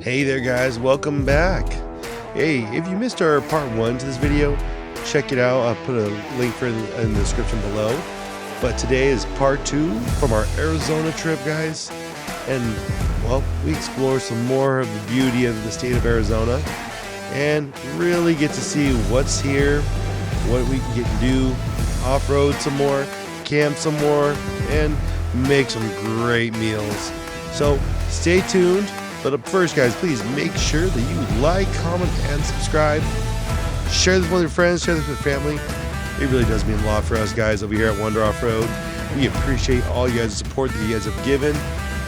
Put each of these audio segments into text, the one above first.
Hey there guys, welcome back. Hey, if you missed our part 1 to this video, check it out. I'll put a link for it in the description below. But today is part 2 from our Arizona trip, guys. And well, we explore some more of the beauty of the state of Arizona and really get to see what's here, what we can get to do, off-road some more, camp some more, and make some great meals. So stay tuned. But up first, guys, please make sure that you like, comment, and subscribe. Share this with your friends, share this with family. It really does mean a lot for us guys over here at Wonder Off-Road. We appreciate all you guys' support that you guys have given.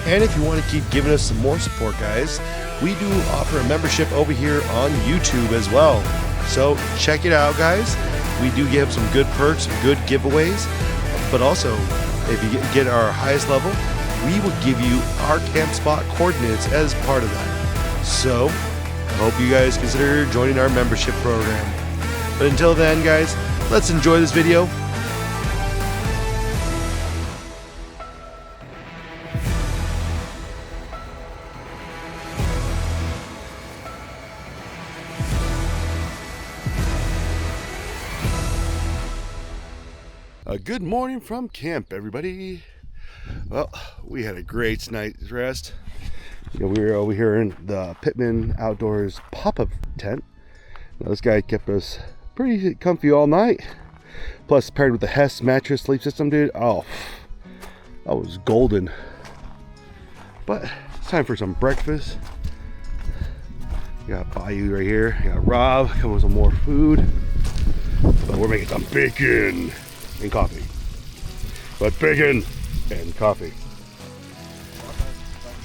And if you want to keep giving us some more support, guys, we do offer a membership over here on YouTube as well. So check it out, guys. We do give some good perks, some good giveaways. But also, if you get our highest level, we will give you our camp spot coordinates as part of that. So, I hope you guys consider joining our membership program. But until then, guys, let's enjoy this video. Good morning from camp, everybody. Well, we had a great night's rest. We were over here in the Pittman Outdoors pop-up tent. Now, this guy kept us pretty comfy all night. Plus, paired with the Hess mattress sleep system, dude. Oh, that was golden. But it's time for some breakfast. We got Bayou right here. We got Rob coming with some more food. But we're making some bacon and coffee. But bacon and coffee.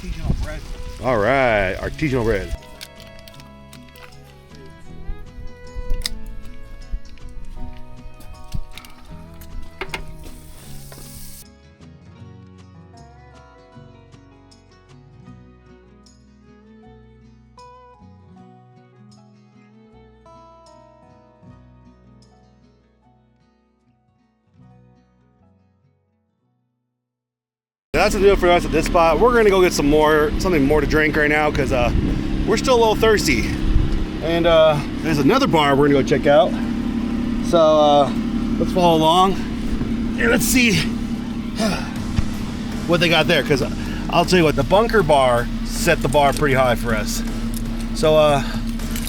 Artisanal bread. All right, artisanal bread. That's the deal for us at this spot. We're gonna go get something more to drink right now because we're still a little thirsty. And there's another bar we're gonna go check out. So let's follow along and let's see what they got there. Because I'll tell you what, the Bunker Bar set the bar pretty high for us. So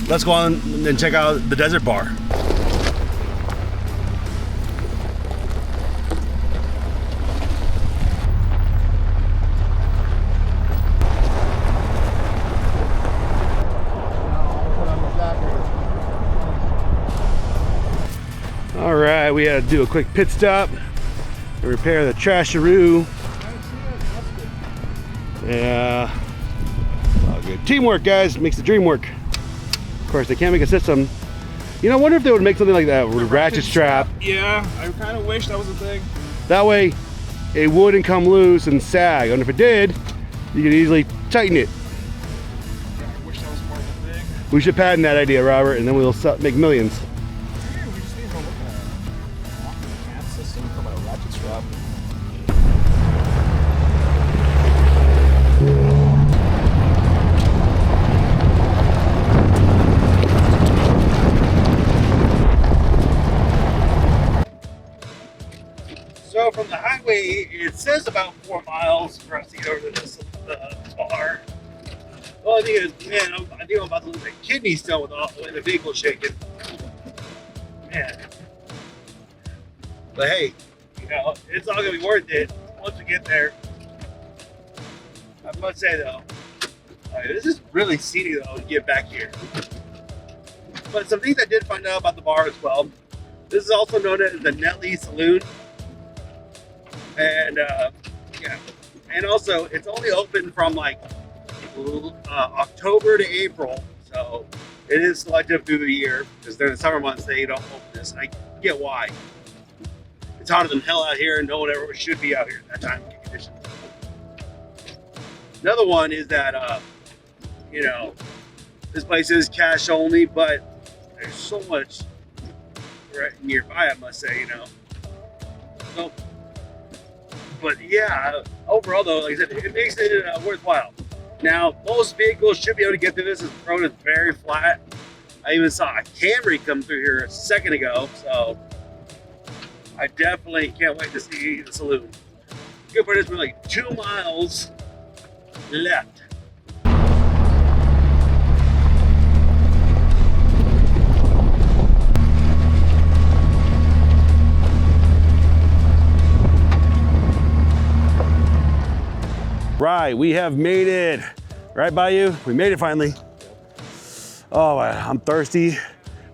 let's go on and check out the Desert Bar. All right, we had to do a quick pit stop and repair the trasharoo. Yeah, all good. Teamwork, guys, makes the dream work. Of course, they can't make a system. You know, I wonder if they would make something like that with a ratchet strap. Yeah, I kind of wish that was a thing. That way, it wouldn't come loose and sag. And if it did, you could easily tighten it. Yeah, I wish that was more of a thing. We should patent that idea, Robert, and then we'll make millions. For my ratchet strap. So from the highway, it says about 4 miles for us to get over to this bar. The only thing is, man, I think I'm about to lose my kidney still with the vehicle shaking. Man. But hey, you know, it's all gonna be worth it once we get there. I must say though, this is really scenic though to get back here. But some things I did find out about the bar as well. This is also known as the Netley Saloon, and yeah, and also it's only open from like October to April, so it is selective through the year because during the summer months they don't open this. I get why. It's hotter than hell out here, and no one ever should be out here at that time of conditions. Another one is that, you know, this place is cash only, but there's so much right nearby, I must say, you know. So, but yeah, overall though, like I said, it makes it worthwhile. Now, most vehicles should be able to get through this. This road is very flat. I even saw a Camry come through here a second ago, so I definitely can't wait to see the saloon. Good part is we're like 2 miles left. Right, we have made it. Right by you, we made it finally. Oh, I'm thirsty.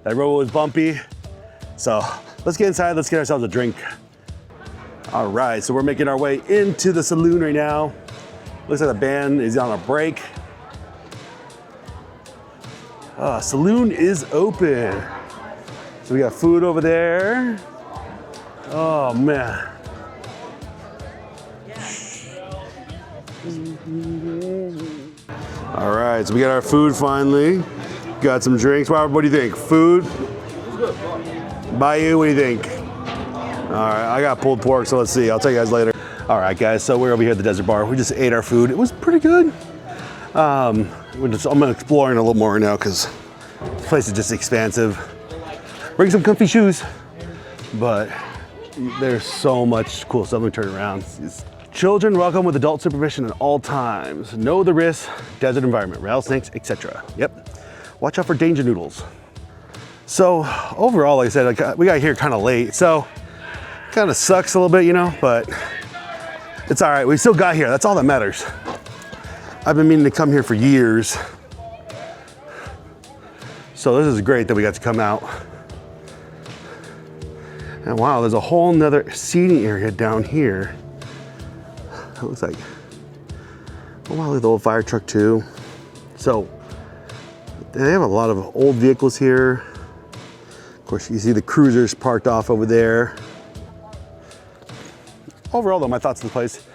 That road was bumpy. So let's get inside, let's get ourselves a drink. All right, so we're making our way into the saloon right now. Looks like the band is on a break. Saloon is open. So we got food over there. Oh man. All right, so we got our food finally. Got some drinks. Robert, what do you think? Food? Bayou, what do you think? All right, I got pulled pork, so let's see. I'll tell you guys later. All right, guys, so we're over here at the Desert Bar. We just ate our food. It was pretty good. I'm exploring a little more now because this place is just expansive. Bring some comfy shoes, but there's so much cool stuff. Let me turn around. Children welcome with adult supervision at all times. Know the risks, desert environment, rattlesnakes, etc. Yep. Watch out for danger noodles. So overall, like I said, we got here kind of late, so kind of sucks a little bit, you know, but it's all right. We still got here. That's all that matters. I've been meaning to come here for years. So this is great that we got to come out. And wow, there's a whole nother seating area down here. It looks like, oh wow, look at the old fire truck too. So they have a lot of old vehicles here. Of course, you see the cruisers parked off over there. Overall though, my thoughts on the place.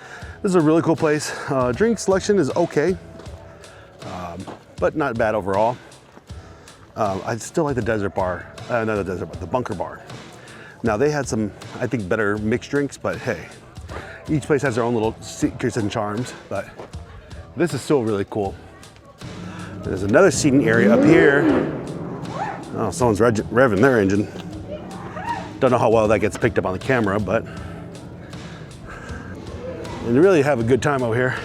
This is a really cool place. Drink selection is okay, but not bad overall. I still like the Desert Bar, not the Desert Bar, the Bunker Bar. Now they had some, I think, better mixed drinks, but hey, each place has their own little secrets and charms, but this is still really cool. There's another seating area up here. Oh, someone's revving their engine. Don't know how well that gets picked up on the camera, but and you really have a good time over here.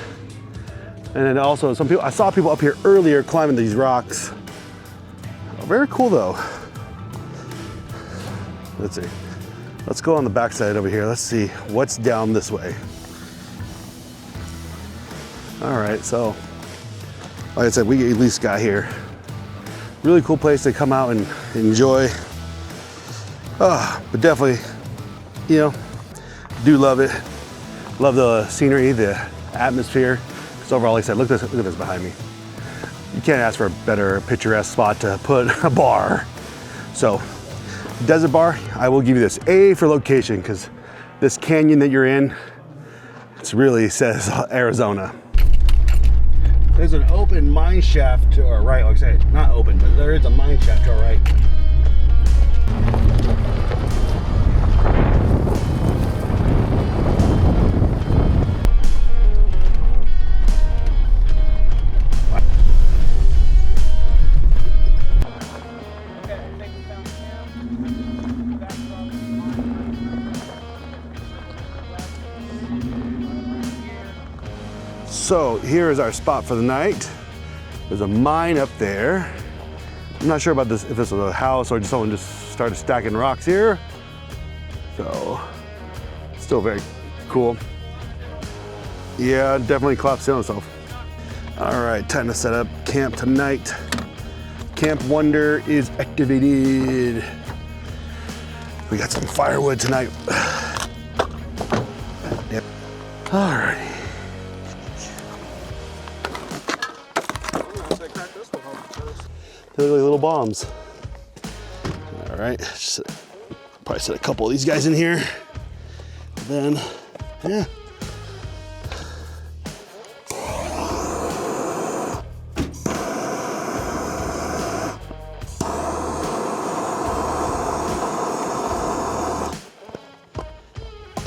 And then also some people, I saw people up here earlier climbing these rocks. Oh, very cool though. Let's see. Let's go on the backside over here. Let's see what's down this way. All right, so like I said, we at least got here. Really cool place to come out and enjoy. But definitely, you know, do love it. Love the scenery, the atmosphere. Because overall, like I said, look at this behind me. You can't ask for a better picturesque spot to put a bar. So, Desert Bar, I will give you this A for location because this canyon that you're in, it really says Arizona. There's an open mine shaft to our right. Like I say, not open, but there is a mine shaft to our right. So here is our spot for the night. There's a mine up there. I'm not sure about this, if this was a house or just someone just started stacking rocks here. So, still very cool. Yeah, definitely collapsed in on itself. All right, time to set up camp tonight. Camp Wonder is activated. We got some firewood tonight. Yep. All right. They look like little bombs. All right, just probably set a couple of these guys in here. Then, yeah.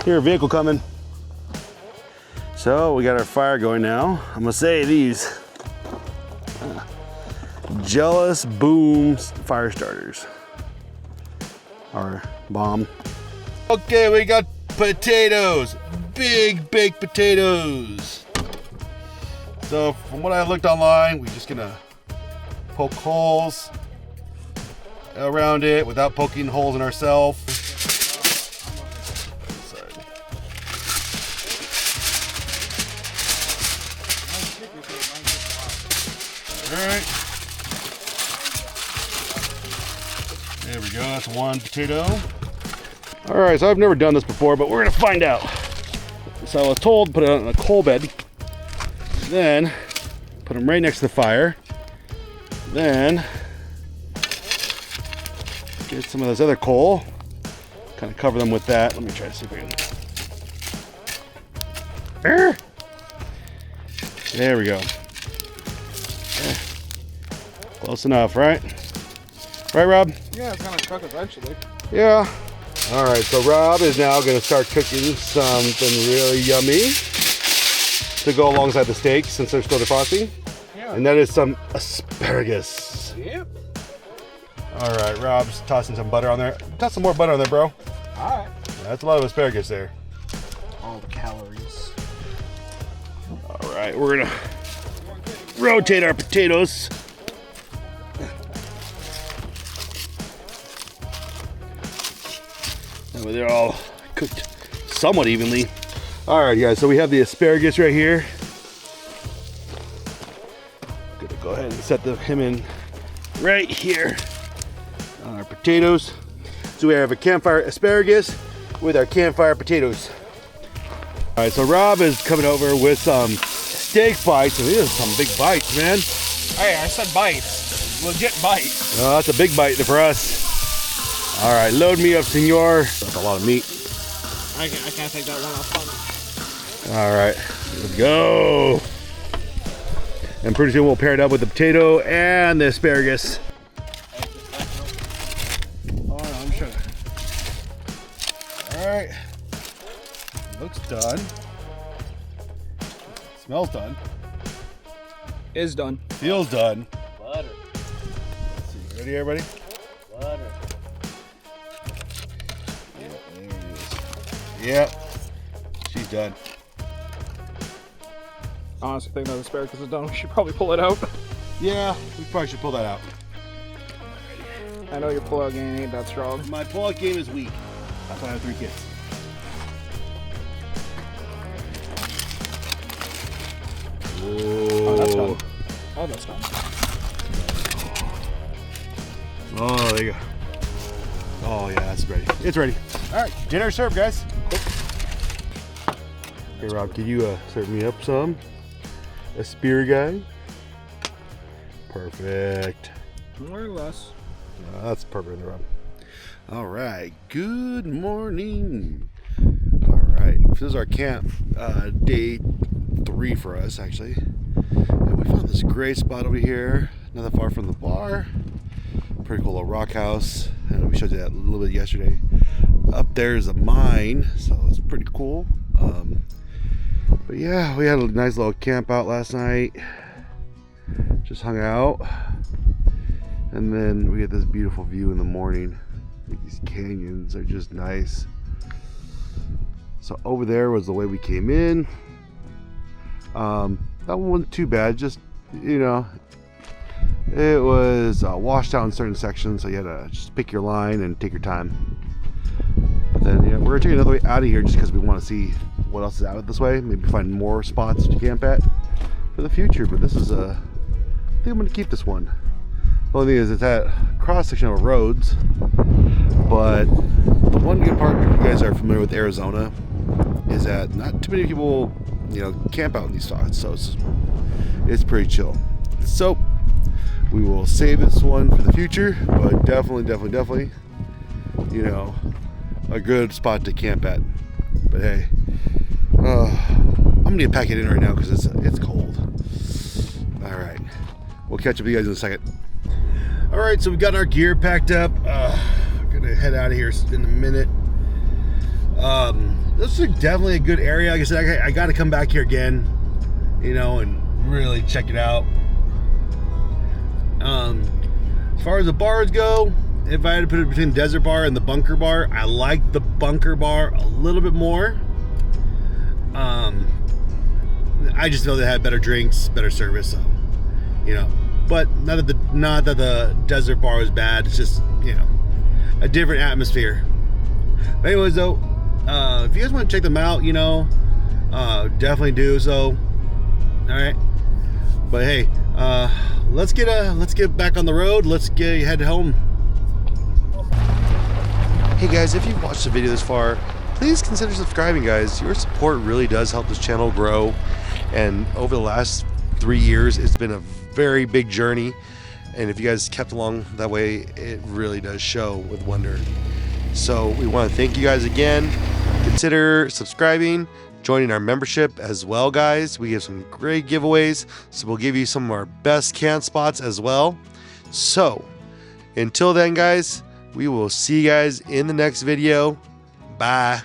Here, a vehicle coming. So we got our fire going now. I'm gonna say these Jealous Boom fire starters. Our bomb. Okay, we got potatoes. Big baked potatoes. So from what I looked online, we're just gonna poke holes around it without poking holes in ourselves. Alright. There we go, that's one potato. Alright, so I've never done this before, but we're gonna find out. So I was told put it on a coal bed, then put them right next to the fire, then get some of this other coal, kind of cover them with that. Let me try to see if I can. There we go. Close enough, right? Right, Rob? Yeah, it's gonna cook eventually. Yeah. All right, so Rob is now gonna start cooking something really yummy to go alongside the steak since they're still defrosting. Yeah. And that is some asparagus. Yep. All right, Rob's tossing some butter on there. Toss some more butter on there, bro. All right. That's a lot of asparagus there. All the calories. All right, we're gonna rotate our potatoes. That way they're all cooked somewhat evenly. All right, guys, so we have the asparagus right here. Gonna go ahead and set him in right here on our potatoes. So we have a campfire asparagus with our campfire potatoes. All right, so Rob is coming over with some steak bites. And these are some big bites, man. Hey, I said bites. Legit bites. Oh, that's a big bite for us. All right, load me up, senor. That's a lot of meat. I can't take that one off. All right, let's go. And pretty soon we'll pair it up with the potato and the asparagus. Oh, no, I'm sure. All right, looks done. Smells done. Is done. Feels done. Butter. Let's see, ready, everybody? Butter. Yeah, there it is. Yep, she's done. Honestly, think that asparagus is done. We should probably pull it out. Yeah, we probably should pull that out. I know your pull-out game ain't that strong. My pull-out game is weak. That's why I have 3 kids. Oh, that's done. Oh, that's done. Oh, there you go. Oh, yeah, that's ready. It's ready. All right, dinner served, guys. Hey, Rob, could you serve me up some? A spear guy? Perfect. More or less. That's perfect, Rob. All right, good morning. All right, this is our camp day 3 for us, actually. And we found this great spot over here, not that far from the bar. Pretty cool little rock house. And we showed you that a little bit yesterday. Up there is a mine, so it's pretty cool. But yeah, we had a nice little camp out last night. Just hung out. And then we had this beautiful view in the morning. Like these canyons are just nice. So over there was the way we came in. That one wasn't too bad, just, you know, it was washed out in certain sections, so you had to just pick your line and take your time. But then, yeah, we're gonna take another way out of here just because we want to see what else is out this way. Maybe find more spots to camp at for the future. But this is I think I'm gonna keep this one. The only thing is it's at cross section of roads. But the one good part, if you guys are familiar with Arizona, is that not too many people, you know, camp out in these spots. So it's pretty chill. So we will save this one for the future, but definitely, you know, a good spot to camp at. But hey, I'm gonna pack it in right now because it's cold. All right, we'll catch up with you guys in a second. All right, so we got our gear packed up. We're gonna head out of here in a minute. This is definitely a good area. Like I said, I got to come back here again, you know, and really check it out. As far as the bars go, if I had to put it between the desert bar and the bunker bar, I like the bunker bar a little bit more. I just feel they had better drinks, better service, so you know. But not that the desert bar was bad. It's just, you know, a different atmosphere. But anyways, though, if you guys want to check them out, you know, definitely do so. All right. But hey, let's get back on the road. Let's head home. Hey guys, if you've watched the video this far, please consider subscribing, guys. Your support really does help this channel grow, and over the last 3 years it's been a very big journey, and if you guys kept along that way, it really does show with wonder. So we want to thank you guys again. Consider subscribing, joining our membership as well, guys. We have some great giveaways, so we'll give you some of our best camp spots as well. So until then, guys, we will see you guys in the next video. Bye.